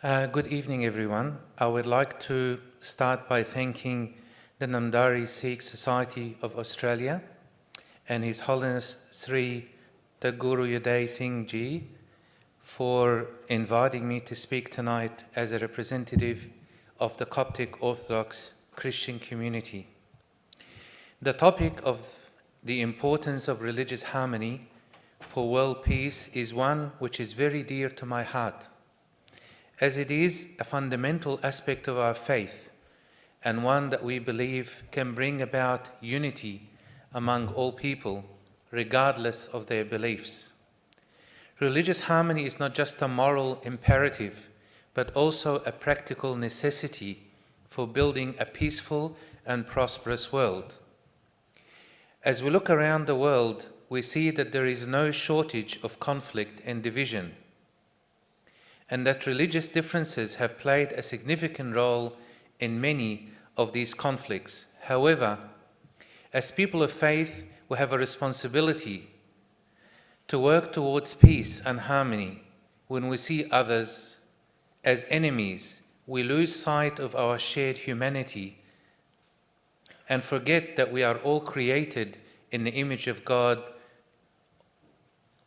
Good evening, everyone. I would like to start by thanking the Namdari Sikh Society of Australia and His Holiness Sri Satguru Uday Singh Ji for inviting me to speak tonight as a representative of the Coptic Orthodox Christian community. The topic of the importance of religious harmony for world peace is one which is very dear to my heart, as it is a fundamental aspect of our faith and one that we believe can bring about unity among all people, regardless of their beliefs. Religious harmony is not just a moral imperative, but also a practical necessity for building a peaceful and prosperous world. As we look around the world, we see that there is no shortage of conflict and division, and that religious differences have played a significant role in many of these conflicts. However, as people of faith, we have a responsibility to work towards peace and harmony. When we see others as enemies, we lose sight of our shared humanity and forget that we are all created in the image of God.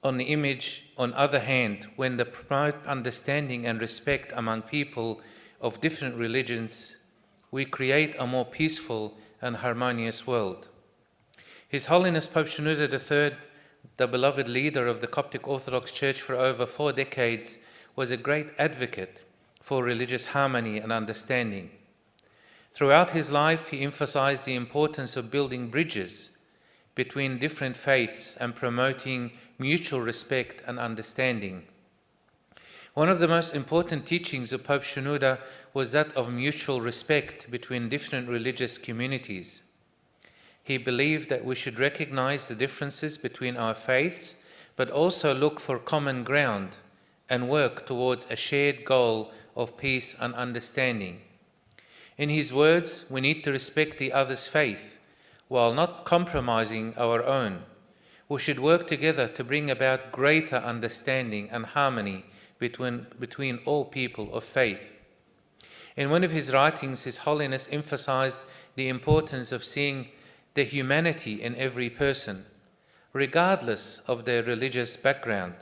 On the other hand, when they promote understanding and respect among people of different religions, we create a more peaceful and harmonious world. His Holiness Pope Shenouda III, the beloved leader of the Coptic Orthodox Church for over 4 decades, was a great advocate for religious harmony and understanding. Throughout his life, he emphasized the importance of building bridges between different faiths and promoting mutual respect and understanding. One of the most important teachings of Pope Shenouda was that of mutual respect between different religious communities. He believed that we should recognize the differences between our faiths, but also look for common ground and work towards a shared goal of peace and understanding. In his words, we need to respect the other's faith while not compromising our own. We should work together to bring about greater understanding and harmony between all people of faith. In one of his writings, His Holiness emphasized the importance of seeing the humanity in every person, regardless of their religious background.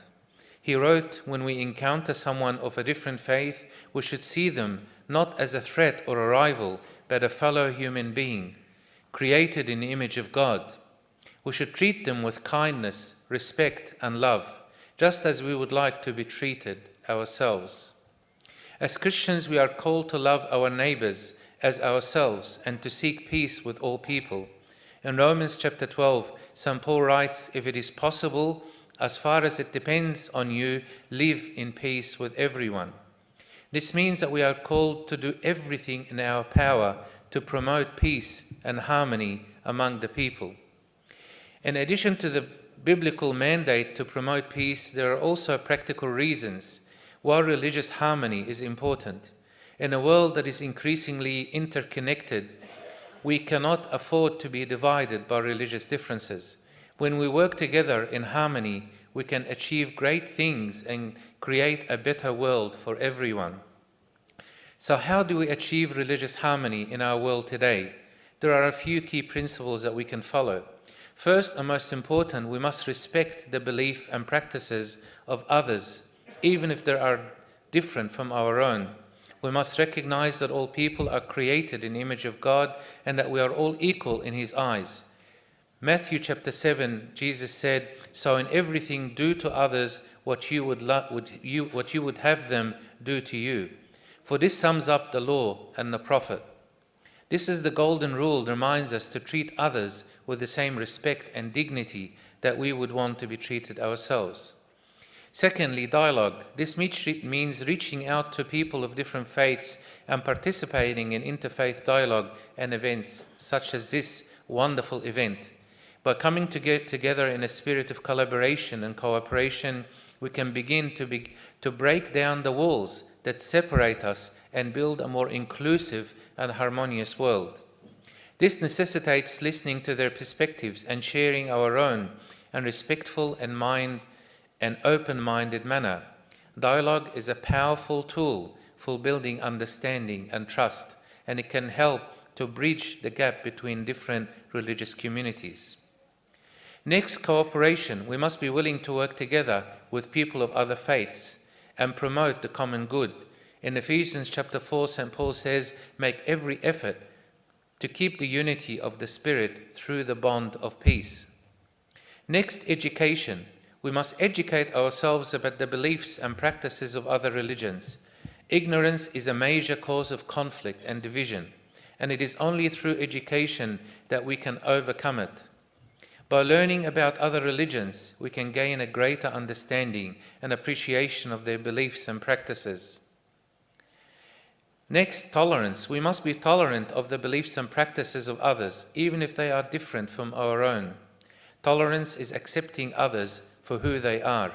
He wrote, when we encounter someone of a different faith, we should see them not as a threat or a rival, but a fellow human being, created in the image of God. We should treat them with kindness, respect, and love, just as we would like to be treated ourselves. As Christians, we are called to love our neighbors as ourselves and to seek peace with all people. In Romans chapter 12, St. Paul writes, "If it is possible, as far as it depends on you, live in peace with everyone." This means that we are called to do everything in our power to promote peace and harmony among the people. In addition to the biblical mandate to promote peace, there are also practical reasons why religious harmony is important. In a world that is increasingly interconnected, we cannot afford to be divided by religious differences. When we work together in harmony, we can achieve great things and create a better world for everyone. So how do we achieve religious harmony in our world today? There are a few key principles that we can follow. First and most important, we must respect the belief and practices of others, even if they are different from our own. We must recognize that all people are created in the image of God and that we are all equal in His eyes. Matthew chapter 7, Jesus said, "So in everything do to others what you would have them do to you. For this sums up the law and the prophet." This is the golden rule that reminds us to treat others with the same respect and dignity that we would want to be treated ourselves. Secondly, dialogue. This means reaching out to people of different faiths and participating in interfaith dialogue and events such as this wonderful event. By coming together in a spirit of collaboration and cooperation, we can begin to break down the walls that separate us and build a more inclusive and harmonious world. This necessitates listening to their perspectives and sharing our own in respectful and open-minded manner. Dialogue is a powerful tool for building understanding and trust, and it can help to bridge the gap between different religious communities. Next, cooperation. We must be willing to work together with people of other faiths and promote the common good. In Ephesians chapter 4, St. Paul says, make every effort to keep the unity of the Spirit through the bond of peace. Next, education. We must educate ourselves about the beliefs and practices of other religions. Ignorance is a major cause of conflict and division, and it is only through education that we can overcome it. By learning about other religions, we can gain a greater understanding and appreciation of their beliefs and practices. Next, tolerance. We must be tolerant of the beliefs and practices of others, even if they are different from our own. Tolerance is accepting others for who they are.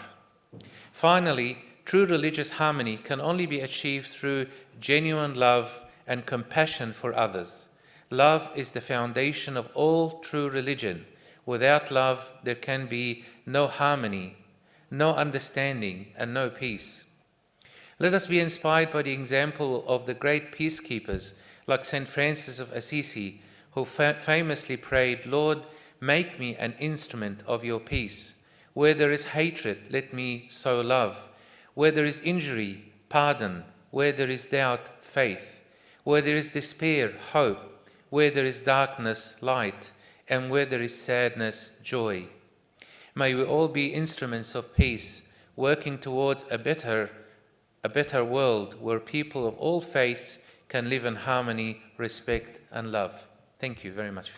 Finally, true religious harmony can only be achieved through genuine love and compassion for others. Love is the foundation of all true religion. Without love, there can be no harmony, no understanding, and no peace. Let us be inspired by the example of the great peacekeepers like St. Francis of Assisi, who famously prayed, Lord, make me an instrument of your peace. Where there is hatred, let me sow love. Where there is injury, pardon. Where there is doubt, faith. Where there is despair, hope. Where there is darkness, light. And where there is sadness, joy. May we all be instruments of peace, working towards a better world where people of all faiths can live in harmony, respect, and love. Thank you very much.